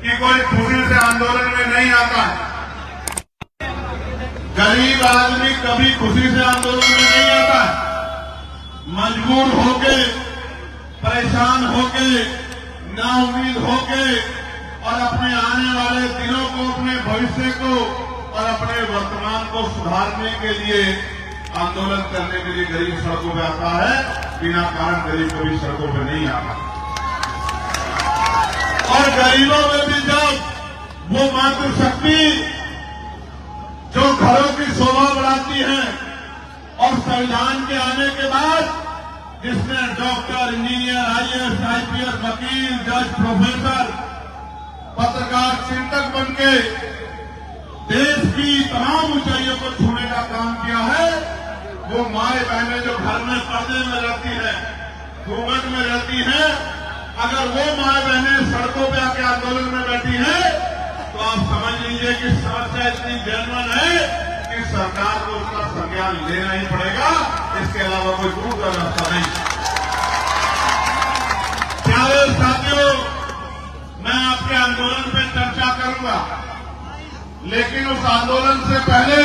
कि कोई खुशी से आंदोलन में नहीं आता है। गरीब आदमी कभी खुशी से आंदोलन में नहीं आता है। मजबूर होके, परेशान होके, नाउम्मीद होके और अपने आने वाले दिनों को, अपने भविष्य को और अपने वर्तमान को सुधारने के लिए आंदोलन करने के लिए गरीब सड़कों पे आता है। बिना कारण गरीब कभी सड़कों पे नहीं आता। और गरीबों में भी जब वो मातृशक्ति जो घरों की शोभा बढ़ाती है और संविधान के आने के बाद जिसने डॉक्टर, इंजीनियर, आईएएस, आईपीएस, वकील, जज, प्रोफेसर, पत्रकार, चिंतक बनके देश की तमाम ऊंचाइयों को छूने का काम किया है, वो माए बहनें जो घर में पर्दे में रहती हैं, घूंघट में रहती हैं, अगर वो माए बहनें सड़कों पे आके आंदोलन में बैठी हैं तो आप समझ लीजिए कि समस्या इतनी जेन्युइन है कि सरकार को उसका संज्ञान लेना ही पड़ेगा। इसके अलावा कोई दूसरा रास्ता नहीं। प्यारे साथियों, मैं आपके आंदोलन पे चर्चा करूंगा, लेकिन उस आंदोलन से पहले,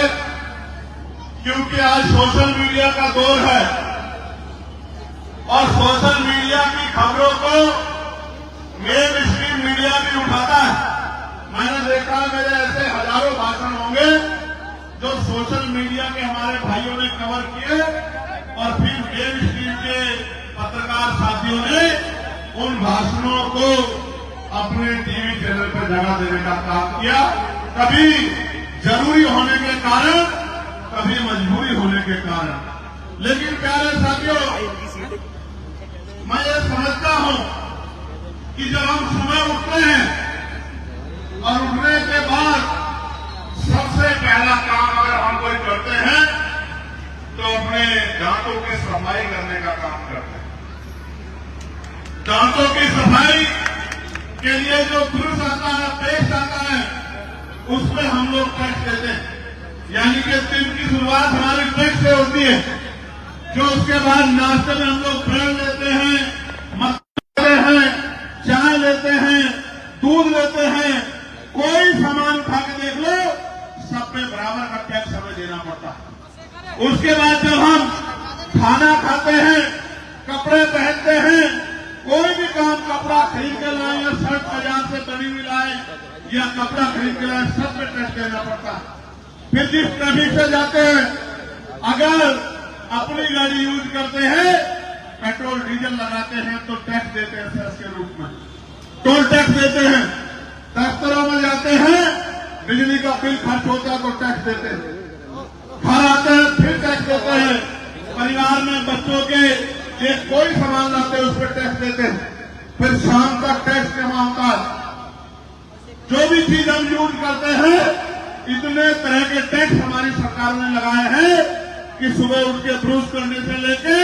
क्योंकि आज सोशल मीडिया का दौर है और सोशल मीडिया की खबरों को मेन स्ट्रीम मीडिया भी उठाता है। मैंने देखा मेरे ऐसे हजारों भाषण होंगे जो सोशल मीडिया के हमारे भाइयों ने कवर किए और फिर मेन स्ट्रीम के पत्रकार साथियों ने उन भाषणों को अपने टीवी चैनल पर जगह देने का काम किया। कभी जरूरी होने के कारण, कभी मजबूरी होने के कारण। लेकिन प्यारे साथियों, मैं ये समझता हूं कि जब हम सुबह उठते हैं और उठने के बाद सबसे पहला काम अगर हम कोई करते हैं तो अपने दांतों की सफाई करने का काम करते हैं। दांतों की सफाई के लिए जो ब्रश आता है, पेस्ट आता है, उसमें हम लोग टैक्स देते हैं। यानी कि दिन की शुरुआत हमारी टैक्स से होती है, जो उसके बाद नाश्ते में हम लोग ब्रेड लेते हैं, मक्खन लेते हैं, चाय लेते हैं, दूध लेते हैं। कोई सामान खा के देख लो, सब पे बराबर का टैक्स हमें देना पड़ता है। उसके बाद जब हम खाना खाते हैं, कपड़े पहनते हैं, कोई भी काम, कपड़ा खरीद के लाए या शर्ट बाजार से बनी हुई लाए या कपड़ा खरीद के लाए, सब पे टैक्स देना पड़ता है। फिर जिस ट्रैफिक से जाते हैं, अगर अपनी गाड़ी यूज करते हैं, पेट्रोल डीजल लगाते हैं तो टैक्स देते हैं सेस के रूप में, टोल टैक्स देते हैं। दफ्तरों में जाते हैं, बिजली का बिल खर्च होता है तो टैक्स देते हैं। घर आते हैं फिर टैक्स देते हैं। परिवार में बच्चों के लिए कोई सामान लाते हैं उस पर टैक्स देते हैं। फिर शाम तक टैक्स जमा होता है। जो भी चीज हम यूज करते हैं, इतने तरह के टैक्स हमारी सरकार ने लगाए हैं कि सुबह उठ के ब्रश करने से लेके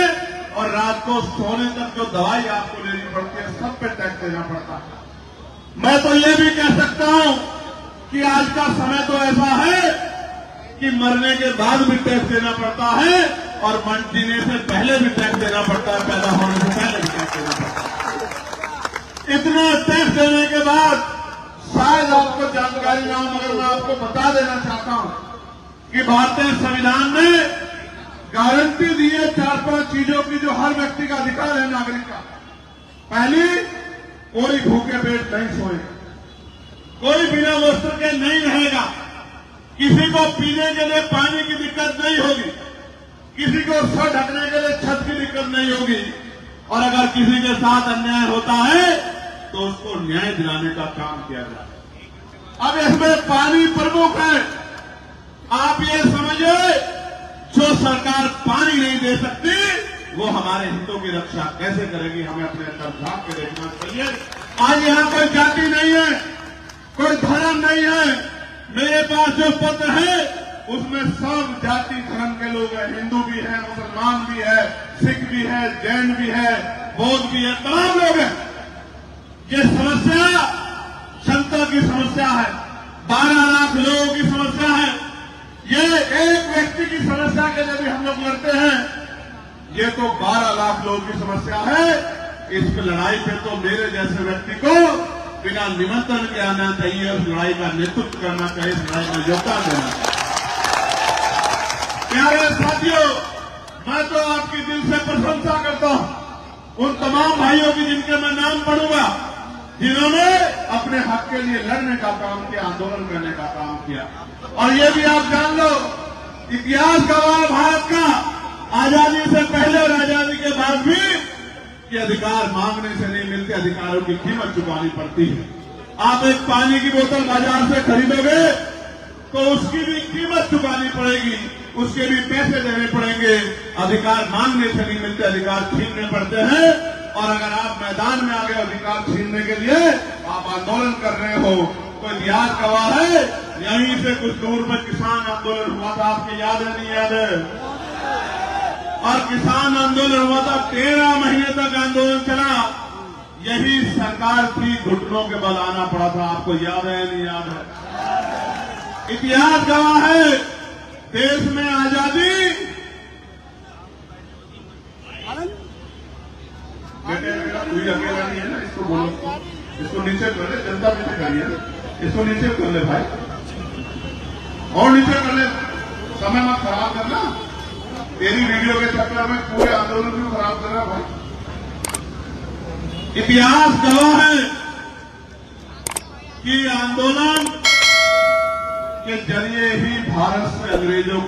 और रात को सोने तक जो दवाई आपको लेनी पड़ती है, सब पे टैक्स देना पड़ता है। मैं तो ये भी कह सकता हूं कि आज का समय तो ऐसा है कि मरने के बाद भी टैक्स देना पड़ता है और जीने से पहले भी टैक्स देना पड़ता है, पैदा होने से पहले भी टैक्स देना पड़ता है। इतना टैक्स देने के बाद शायद आपको जानकारी ना हो, मगर मैं आपको बता देना चाहता हूं कि भारतीय संविधान ने गारंटी दी है 4-5 चीजों की जो हर व्यक्ति का अधिकार है, नागरिक का। पहली, कोई भूखे पेट नहीं सोएगा, कोई बिना वस्त्र के नहीं रहेगा, किसी को पीने के लिए पानी की दिक्कत नहीं होगी, किसी को सर ढकने के लिए छत की दिक्कत नहीं होगी, और अगर किसी के साथ अन्याय होता है तो उसको न्याय दिलाने का काम किया जाए। अब इसमें पानी प्रमुख है। आप ये समझिए, जो सरकार पानी नहीं दे सकती वो हमारे हितों की रक्षा कैसे करेगी, हमें अपने अंदर झांक के देखना चाहिए। आज यहाँ कोई जाति नहीं है, कोई धर्म नहीं है। मेरे पास जो पत्र है उसमें सब जाति धर्म के लोग हैं, हिंदू भी है, मुसलमान भी है, सिख भी है, जैन भी है, बौद्ध भी है, तमाम लोग हैं। ये समस्या जनता की समस्या है, 12 लाख लोगों की समस्या है। ये एक व्यक्ति की समस्या के लिए भी हम लोग लड़ते हैं, ये तो 12 लाख लोगों की समस्या है। इस लड़ाई पे तो मेरे जैसे व्यक्ति को बिना निमंत्रण के आना चाहिए, उस लड़ाई का नेतृत्व करना चाहिए, इस लड़ाई में योगदान देना चाहिए। प्यारे साथियों, मैं तो आपकी दिल से प्रशंसा करता हूं उन तमाम भाइयों की जिनके मैं नाम पढ़ूंगा, जिन्होंने अपने हक के लिए लड़ने का काम किया, आंदोलन करने का काम किया। और ये भी आप जान लो, इतिहास गवाह भारत का आजादी से पहले और आजादी के बाद भी कि अधिकार मांगने से नहीं मिलते, अधिकारों की कीमत चुकानी पड़ती है। आप एक पानी की बोतल बाजार से खरीदोगे तो उसकी भी कीमत चुकानी पड़ेगी, उसके भी पैसे देने पड़ेंगे। अधिकार मांगने से नहीं मिलते, अधिकार छीनने पड़ते हैं। और अगर आप मैदान में आ गए अधिकार छीनने के लिए, आप आंदोलन कर रहे हो, तो इतिहास गवाह है। यहीं से कुछ दूर पर किसान आंदोलन हुआ था, आपको याद है नहीं याद है? और किसान आंदोलन हुआ था, 13 महीने तक आंदोलन चला। यही सरकार थी, घुटनों के बल आना पड़ा था, आपको याद है नहीं याद है? इतिहास गवाह है, देश में आजादी कोई अकेला नहीं है ना, इसको बोलो, इसको नीचे कर ले, जनता नीचे करिए, इसको नीचे कर ले भाई, और नीचे कर ले, समय मत खराब करना। तेरी वीडियो के चक्कर में पूरे आंदोलन को खराब कर रहा भाई। इतिहास गवाह है कि आंदोलन के जरिए ही भारत से अंग्रेजों